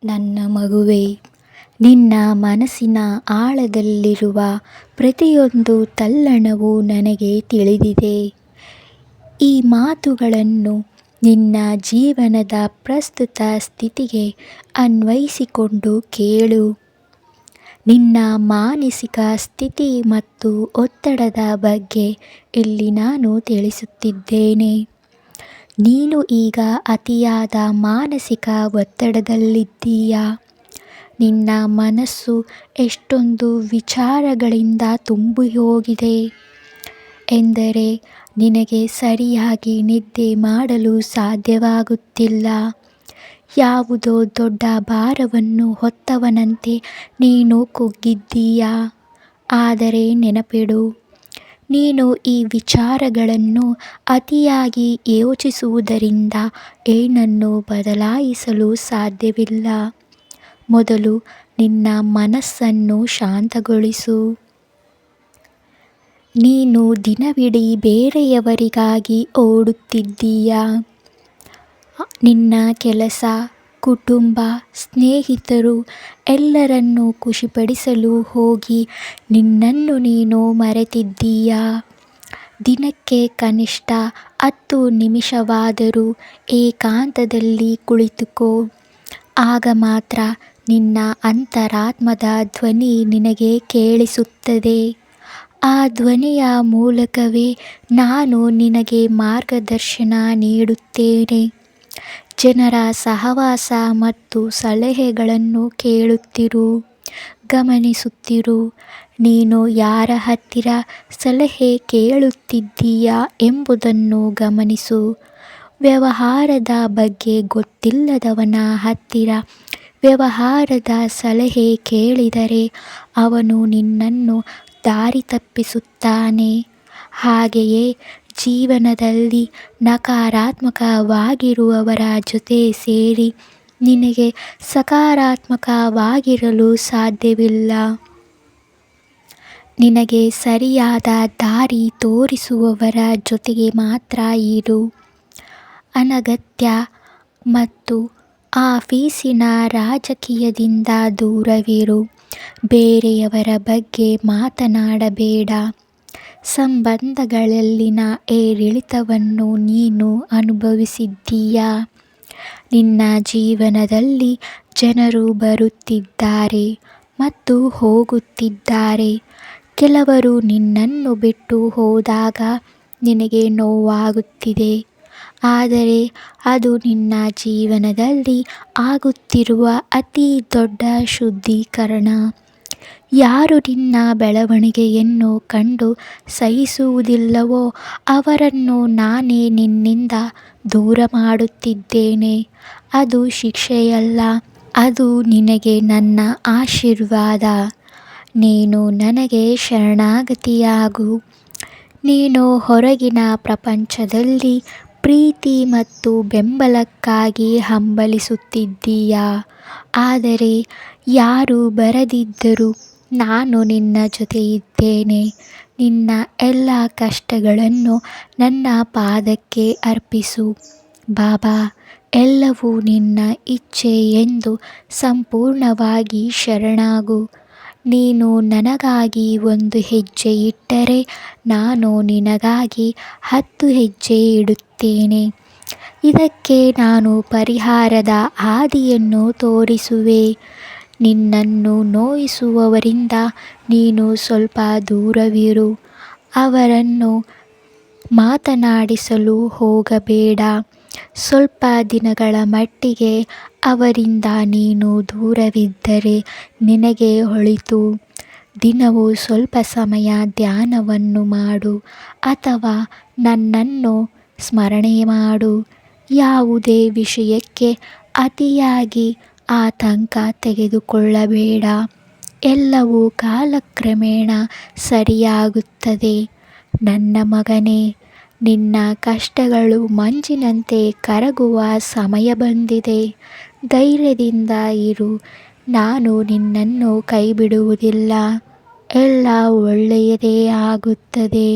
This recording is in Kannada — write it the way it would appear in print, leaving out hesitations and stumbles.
ನನ್ನ ಮಗುವೇ, ನಿನ್ನ ಮನಸ್ಸಿನ ಆಳದಲ್ಲಿರುವ ಪ್ರತಿಯೊಂದು ತಲ್ಲಣವೂ ನನಗೆ ತಿಳಿದಿದೆ. ಈ ಮಾತುಗಳನ್ನು ನಿನ್ನ ಜೀವನದ ಪ್ರಸ್ತುತ ಸ್ಥಿತಿಗೆ ಅನ್ವಯಿಸಿಕೊಂಡು ಕೇಳು. ನಿನ್ನ ಮಾನಸಿಕ ಸ್ಥಿತಿ ಮತ್ತು ಒತ್ತಡದ ಬಗ್ಗೆ ಇಲ್ಲಿ ನಾನು ತಿಳಿಸುತ್ತಿದ್ದೇನೆ. ನೀನು ಈಗ ಅತಿಯಾದ ಮಾನಸಿಕ ಒತ್ತಡದಲ್ಲಿದ್ದೀಯಾ? ನಿನ್ನ ಮನಸ್ಸು ಎಷ್ಟೊಂದು ವಿಚಾರಗಳಿಂದ ತುಂಬಿ ಹೋಗಿದೆ ಎಂದರೆ ನಿನಗೆ ಸರಿಯಾಗಿ ನಿದ್ದೆ ಮಾಡಲು ಸಾಧ್ಯವಾಗುತ್ತಿಲ್ಲ. ಯಾವುದೋ ದೊಡ್ಡ ಭಾರವನ್ನು ಹೊತ್ತವನಂತೆ ನೀನು ಕುಗ್ಗಿದ್ದೀಯಾ. ಆದರೆ ನೆನಪಿಡು, ನೀನು ಈ ವಿಚಾರಗಳನ್ನು ಅತಿಯಾಗಿ ಯೋಚಿಸುವುದರಿಂದ ಏನನ್ನೂ ಬದಲಾಯಿಸಲು ಸಾಧ್ಯವಿಲ್ಲ. ಮೊದಲು ನಿನ್ನ ಮನಸ್ಸನ್ನು ಶಾಂತಗೊಳಿಸು. ನೀನು ದಿನವಿಡೀ ಬೇರೆಯವರಿಗಾಗಿ ಓಡುತ್ತಿದ್ದೀಯಾ? ನಿನ್ನ ಕೆಲಸ, ಕುಟುಂಬ, ಸ್ನೇಹಿತರು ಎಲ್ಲರನ್ನೂ ಖುಷಿಪಡಿಸಲು ಹೋಗಿ ನಿನ್ನನ್ನು ನೀನು ಮರೆತಿದ್ದೀಯಾ? ದಿನಕ್ಕೆ ಕನಿಷ್ಠ 10 ನಿಮಿಷವಾದರೂ ಏಕಾಂತದಲ್ಲಿ ಕುಳಿತುಕೋ. ಆಗ ಮಾತ್ರ ನಿನ್ನ ಅಂತರಾತ್ಮದ ಧ್ವನಿ ನಿನಗೆ ಕೇಳಿಸುತ್ತದೆ. ಆ ಧ್ವನಿಯ ಮೂಲಕವೇ ನಾನು ನಿನಗೆ ಮಾರ್ಗದರ್ಶನ ನೀಡುತ್ತೇನೆ. ಜನರ ಸಹವಾಸ ಮತ್ತು ಸಲಹೆಗಳನ್ನು ಕೇಳುತ್ತಿರು, ಗಮನಿಸುತ್ತಿರು. ನೀನು ಯಾರ ಹತ್ತಿರ ಸಲಹೆ ಕೇಳುತ್ತಿದ್ದೀಯಾ ಎಂಬುದನ್ನು ಗಮನಿಸು. ವ್ಯವಹಾರದ ಬಗ್ಗೆ ಗೊತ್ತಿಲ್ಲದವನ ಹತ್ತಿರ ವ್ಯವಹಾರದ ಸಲಹೆ ಕೇಳಿದರೆ ಅವನು ನಿನ್ನನ್ನು ದಾರಿ ತಪ್ಪಿಸುತ್ತಾನೆ. ಹಾಗೆಯೇ ಜೀವನದಲ್ಲಿ ನಕಾರಾತ್ಮಕವಾಗಿರುವವರ ಜೊತೆ ಸೇರಿ ನಿನಗೆ ಸಕಾರಾತ್ಮಕವಾಗಿರಲು ಸಾಧ್ಯವಿಲ್ಲ. ನಿನಗೆ ಸರಿಯಾದ ದಾರಿ ತೋರಿಸುವವರ ಜೊತೆಗೆ ಮಾತ್ರ ಇರು. ಅನಗತ್ಯ ಮತ್ತು ಆಫೀಸಿನ ರಾಜಕೀಯದಿಂದ ದೂರವಿರು. ಬೇರೆಯವರ ಬಗ್ಗೆ ಮಾತನಾಡಬೇಡ. ಸಂಬಂಧಗಳಲ್ಲಿನ ಏರಿಳಿತವನ್ನು ನೀನು ಅನುಭವಿಸಿದ್ದೀಯಾ? ನಿನ್ನ ಜೀವನದಲ್ಲಿ ಜನರು ಬರುತ್ತಿದ್ದಾರೆ ಮತ್ತು ಹೋಗುತ್ತಿದ್ದಾರೆ. ಕೆಲವರು ನಿನ್ನನ್ನು ಬಿಟ್ಟು ಹೋದಾಗ ನಿನಗೆ ನೋವಾಗುತ್ತಿದೆ. ಆದರೆ ಅದು ನಿನ್ನ ಜೀವನದಲ್ಲಿ ಆಗುತ್ತಿರುವ ಅತಿ ದೊಡ್ಡ ಶುದ್ಧೀಕರಣ. ಯಾರು ನಿನ್ನ ಬೆಳವಣಿಗೆಯನ್ನು ಕಂಡು ಸಹಿಸುವುದಿಲ್ಲವೋ ಅವರನ್ನು ನಾನೇ ನಿನ್ನಿಂದ ದೂರ ಮಾಡುತ್ತಿದ್ದೇನೆ. ಅದು ಶಿಕ್ಷೆಯಲ್ಲ, ಅದು ನಿನಗೆ ನನ್ನ ಆಶೀರ್ವಾದ. ನೀನು ನನಗೆ ಶರಣಾಗತಿಯಾಗು. ನೀನು ಹೊರಗಿನ ಪ್ರಪಂಚದಲ್ಲಿ ಪ್ರೀತಿ ಮತ್ತು ಬೆಂಬಲಕ್ಕಾಗಿ ಹಂಬಲಿಸುತ್ತಿದ್ದೀಯಾ? ಆದರೆ ಯಾರು ಬರದಿದ್ದರೂ ನಾನು ನಿನ್ನ ಜೊತೆ ಇದ್ದೇನೆ. ನಿನ್ನ ಎಲ್ಲ ಕಷ್ಟಗಳನ್ನು ನನ್ನ ಪಾದಕ್ಕೆ ಅರ್ಪಿಸು. ಬಾಬಾ, ಎಲ್ಲವೂ ನಿನ್ನ ಇಚ್ಛೆ ಎಂದು ಸಂಪೂರ್ಣವಾಗಿ ಶರಣಾಗು. ನೀನು ನನಗಾಗಿ 1 ಹೆಜ್ಜೆ ಇಟ್ಟರೆ ನಾನು ನಿನಗಾಗಿ 10 ಹೆಜ್ಜೆ ಇಡುತ್ತೇನೆ. ಇದಕ್ಕೆ ನಾನು ಪರಿಹಾರದ ಹಾದಿಯನ್ನು ತೋರಿಸುವೆ. ನಿನ್ನನ್ನು ನೋಯಿಸುವವರಿಂದ ನೀನು ಸ್ವಲ್ಪ ದೂರವಿರು. ಅವರನ್ನು ಮಾತನಾಡಿಸಲು ಹೋಗಬೇಡ. ಸ್ವಲ್ಪ ದಿನಗಳ ಮಟ್ಟಿಗೆ ಅವರಿಂದ ನೀನು ದೂರವಿದ್ದರೆ ನಿನಗೆ ಒಳಿತು. ದಿನವೂ ಸ್ವಲ್ಪ ಸಮಯ ಧ್ಯಾನವನ್ನು ಮಾಡು ಅಥವಾ ನನ್ನನ್ನು ಸ್ಮರಣೆ ಮಾಡು. ಯಾವುದೇ ವಿಷಯಕ್ಕೆ ಅತಿಯಾಗಿ ಆತಂಕ ತೆಗೆದುಕೊಳ್ಳಬೇಡ. ಎಲ್ಲವೂ ಕಾಲಕ್ರಮೇಣ ಸರಿಯಾಗುತ್ತದೆ. ನನ್ನ ಮಗನೇ, ನಿನ್ನ ಕಷ್ಟಗಳು ಮಂಜಿನಂತೆ ಕರಗುವ ಸಮಯ ಬಂದಿದೆ. ಧೈರ್ಯದಿಂದ ಇರು. ನಾನು ನಿನ್ನನ್ನು ಕೈಬಿಡುವುದಿಲ್ಲ. ಎಲ್ಲ ಒಳ್ಳೆಯದೇ ಆಗುತ್ತದೆ.